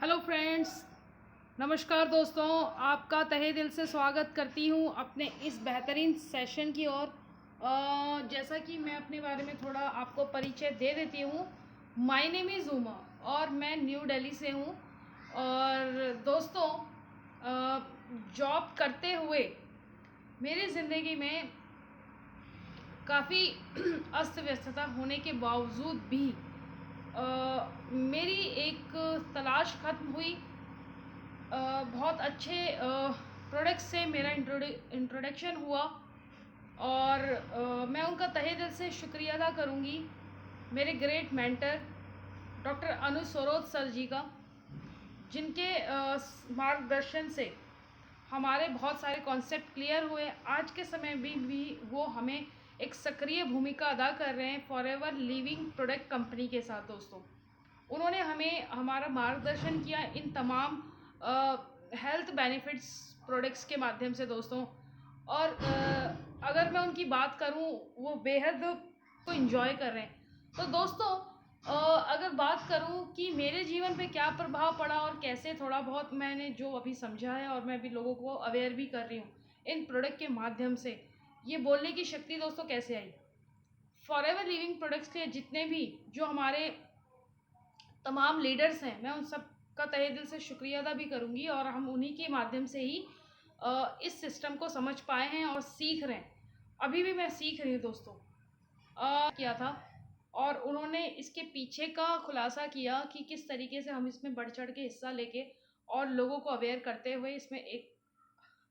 Hello friends, नमस्कार दोस्तों। आपका तहे दिल से स्वागत करती हूँ अपने इस बेहतरीन सेशन की ओर। जैसा कि मैं अपने बारे में थोड़ा आपको परिचय दे देती हूँ। माय नेम इज़ उमा और मैं न्यू दिल्ली से हूँ। और दोस्तों, जॉब करते हुए मेरी ज़िंदगी में काफ़ी अस्त व्यस्तता होने के बावजूद भी मेरी एक तलाश ख़त्म हुई। बहुत अच्छे प्रोडक्ट्स से मेरा इंट्रोडक्शन हुआ और मैं उनका तहे दिल से शुक्रिया अदा करूँगी मेरे ग्रेट मेंटर डॉक्टर अनु सरोज सर जी का, जिनके मार्गदर्शन से हमारे बहुत सारे कॉन्सेप्ट क्लियर हुए। आज के समय में भी वो हमें एक सक्रिय भूमिका अदा कर रहे हैं फॉरएवर लिविंग प्रोडक्ट कंपनी के साथ। दोस्तों, उन्होंने हमें हमारा मार्गदर्शन किया इन तमाम हेल्थ बेनिफिट्स प्रोडक्ट्स के माध्यम से दोस्तों। और अगर मैं उनकी बात करूं, वो बेहद को एंजॉय कर रहे हैं। तो दोस्तों, अगर बात करूं कि मेरे जीवन पे क्या प्रभाव पड़ा और कैसे थोड़ा बहुत मैंने जो अभी समझा है और मैं अभी लोगों को अवेयर भी कर रही हूँ इन प्रोडक्ट के माध्यम से, ये बोलने की शक्ति दोस्तों कैसे आई। फॉरएवर लिविंग प्रोडक्ट्स के जितने भी जो हमारे तमाम लीडर्स हैं, मैं उन सब का तहे दिल से शुक्रिया अदा भी करूँगी। और हम उन्हीं के माध्यम से ही इस सिस्टम को समझ पाए हैं और सीख रहे हैं। अभी भी मैं सीख रही हूँ दोस्तों। किया था और उन्होंने इसके पीछे का खुलासा किया कि किस तरीके से हम इसमें बढ़ चढ़ के हिस्सा लेके और लोगों को अवेयर करते हुए इसमें एक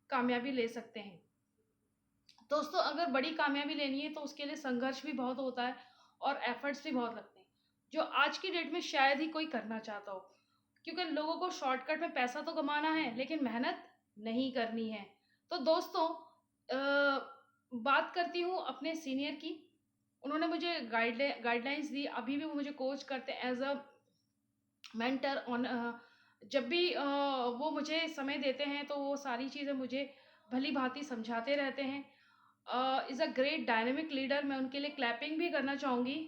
कामयाबी ले सकते हैं। दोस्तों, अगर बड़ी कामयाबी लेनी है तो उसके लिए संघर्ष भी बहुत होता है और एफर्ट्स भी बहुत लगते हैं, जो आज की डेट में शायद ही कोई करना चाहता हो, क्योंकि लोगों को शॉर्टकट में पैसा तो कमाना है लेकिन मेहनत नहीं करनी है। तो दोस्तों, बात करती हूँ अपने सीनियर की। उन्होंने मुझे गाइडलाइंस दी, अभी भी वो मुझे कोच करते हैं एज अ मेंटर ऑन। जब भी वो मुझे समय देते हैं तो वो सारी चीज़ें मुझे भली भांति समझाते रहते हैं। Is a great dynamic leader. मैं उनके लिए क्लैपिंग भी करना चाहूँगी।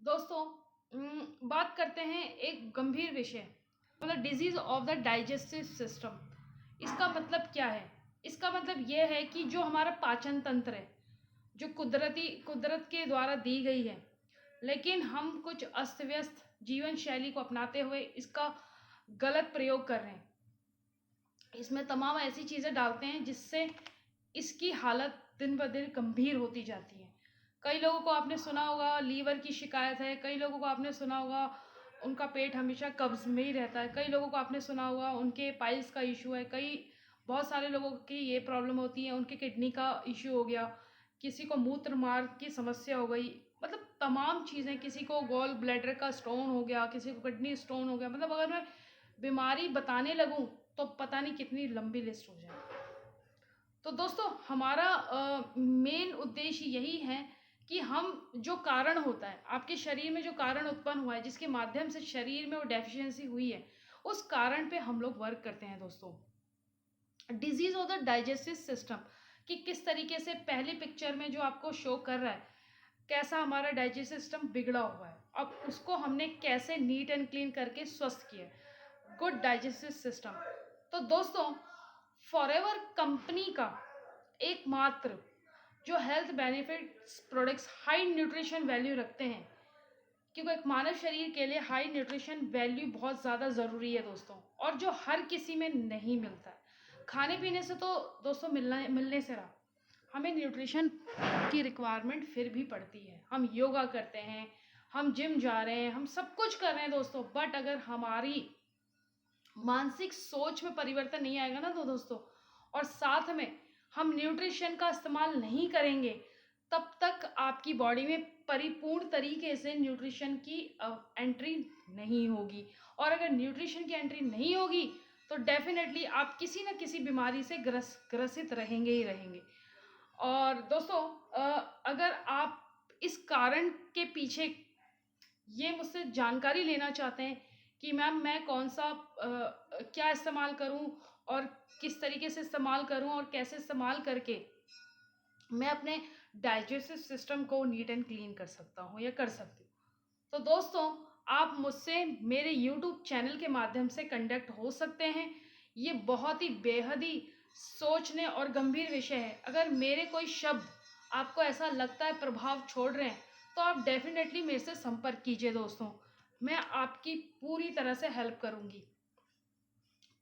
दोस्तों, बात करते हैं एक गंभीर विषय, मतलब disease of the digestive system. इसका मतलब क्या है? इसका मतलब ये है कि जो हमारा पाचन तंत्र है, जो कुदरत के द्वारा दी गई है, लेकिन हम कुछ अस्त व्यस्त जीवन शैली को अपनाते हुए इसका गलत प्रयोग कर रहे हैं। इसमें तमाम ऐसी चीज़ें डालते हैं जिससे इसकी हालत दिन ब दिन गंभीर होती जाती है। कई लोगों को आपने सुना होगा लीवर की शिकायत है, कई लोगों को आपने सुना होगा उनका पेट हमेशा कब्ज़ में ही रहता है, कई लोगों को आपने सुना होगा उनके पाइल्स का इशू है, बहुत सारे लोगों की ये प्रॉब्लम होती है, उनके किडनी का इशू हो गया, किसी को मूत्र मार्ग की समस्या हो गई, मतलब तमाम चीज़ें, किसी को गॉल ब्लैडर का स्टोन हो गया, किसी को किडनी स्टोन हो गया। मतलब अगर मैं बीमारी बताने लगूं तो पता नहीं कितनी लंबी लिस्ट हो जाए। तो दोस्तों, हमारा मेन उद्देश्य यही है कि हम जो कारण होता है, आपके शरीर में जो कारण उत्पन्न हुआ है, जिसके माध्यम से शरीर में वो डेफिशिएंसी हुई है, उस कारण पे हम लोग वर्क करते हैं। दोस्तों, disease of the digestive system कि किस तरीके से पहली पिक्चर में जो आपको शो कर रहा है कैसा हमारा डाइजेस्टिव सिस्टम बिगड़ा हुआ है, अब उसको हमने कैसे नीट एंड क्लीन करके स्वस्थ किया, गुड डाइजेस्टिव सिस्टम। तो दोस्तों, फॉरएवर कंपनी का एकमात्र जो health benefits products high nutrition value रखते हैं, क्योंकि एक मानव शरीर के लिए हाई न्यूट्रिशन वैल्यू बहुत ज़्यादा ज़रूरी है दोस्तों, और जो हर किसी में नहीं मिलता है। खाने पीने से तो दोस्तों मिलने से रहा, हमें न्यूट्रिशन की रिक्वायरमेंट फिर भी पड़ती है। हम योगा करते हैं, हम जिम जा रहे हैं, हम सब कुछ कर रहे हैं दोस्तों, बट अगर हमारी मानसिक सोच में परिवर्तन नहीं आएगा ना तो दोस्तों, और साथ में हम न्यूट्रिशन का इस्तेमाल नहीं करेंगे, तब तक आपकी बॉडी में परिपूर्ण तरीके से न्यूट्रिशन की एंट्री नहीं होगी। और अगर न्यूट्रिशन की एंट्री नहीं होगी तो डेफिनेटली आप किसी न किसी बीमारी से ग्रसित रहेंगे ही रहेंगे। और दोस्तों, अगर आप इस कारण के पीछे ये मुझसे जानकारी लेना चाहते हैं कि मैम मैं कौन सा क्या इस्तेमाल करूं और किस तरीके से इस्तेमाल करूं और कैसे इस्तेमाल करके मैं अपने डाइजेस्टिव सिस्टम को नीट एंड क्लीन कर सकता हूं या कर सकती हूँ, तो दोस्तों आप मुझसे मेरे यूट्यूब चैनल के माध्यम से कनेक्ट हो सकते हैं। ये बहुत ही बेहद ही सोचने और गंभीर विषय है। अगर मेरे कोई शब्द आपको ऐसा लगता है प्रभाव छोड़ रहे हैं, तो आप डेफ़िनेटली मेरे से संपर्क कीजिए दोस्तों। मैं आपकी पूरी तरह से हेल्प करूँगी।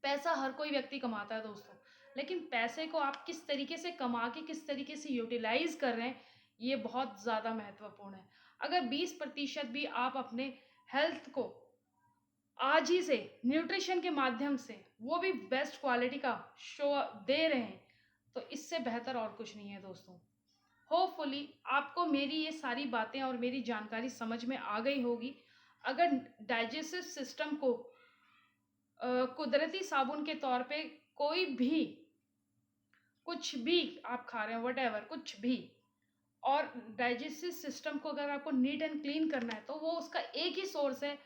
पैसा हर कोई व्यक्ति कमाता है दोस्तों, लेकिन पैसे को आप किस तरीके से कमा के किस तरीके से यूटिलाइज़ कर रहे हैं, ये बहुत ज़्यादा महत्वपूर्ण है। अगर 20% भी आप अपने हेल्थ को आज ही से न्यूट्रिशन के माध्यम से, वो भी बेस्ट क्वालिटी का शो दे रहे हैं, तो इससे बेहतर और कुछ नहीं है दोस्तों। होपफुली आपको मेरी ये सारी बातें और मेरी जानकारी समझ में आ गई होगी। अगर डाइजेस्टिव सिस्टम को कुदरती साबुन के तौर पे कोई भी कुछ भी आप खा रहे हैं, व्हाटएवर कुछ भी, और डाइजेस्टिव सिस्टम को अगर आपको नीट एंड क्लीन करना है, तो वो उसका एक ही सोर्स है,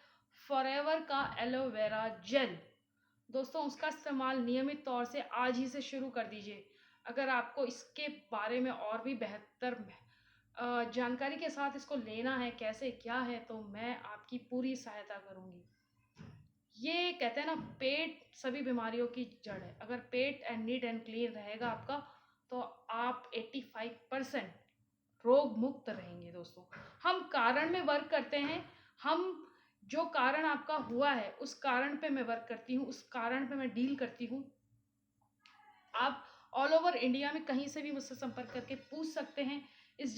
फॉरएवर का एलोवेरा जेल। दोस्तों, उसका इस्तेमाल नियमित तौर से आज ही से शुरू कर दीजिए। अगर आपको इसके बारे में और भी बेहतर जानकारी के साथ इसको लेना है, कैसे क्या है, तो मैं आपकी पूरी सहायता करूँगी। ये कहते हैं ना, पेट सभी बीमारियों की जड़ है। अगर pet and neat and clean रहेगा आपका, तो आप 85% रोग मुक्त रहेंगे दोस्तों। हम कारण में वर्क करते हैं। हम जो कारण आपका हुआ है, उस कारण पे मैं वर्क करती हूँ, उस कारण पे मैं डील करती हूँ। आप ऑल ओवर इंडिया में कहीं से भी मुझसे संपर्क करके पूछ सकते हैं। इस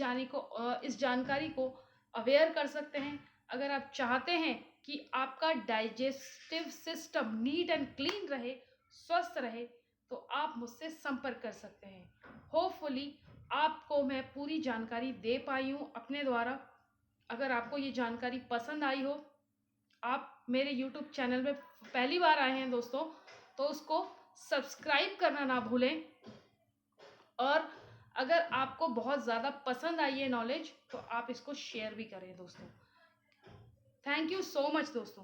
जानकारी को अवेयर कर सकते हैं। अगर आप चाहते हैं कि आपका digestive system neat and clean रहे, स्वस्थ रहे, तो आप मुझसे संपर्क कर सकते हैं। होपफुली आपको मैं पूरी जानकारी दे पाई हूँ अपने द्वारा। अगर आपको ये जानकारी पसंद आई हो, आप मेरे यूट्यूब चैनल में पहली बार आए हैं दोस्तों, तो उसको सब्सक्राइब करना ना भूलें। और अगर आपको बहुत ज़्यादा पसंद आई है नॉलेज, तो आप इसको शेयर भी करें दोस्तों। थैंक यू सो मच दोस्तों।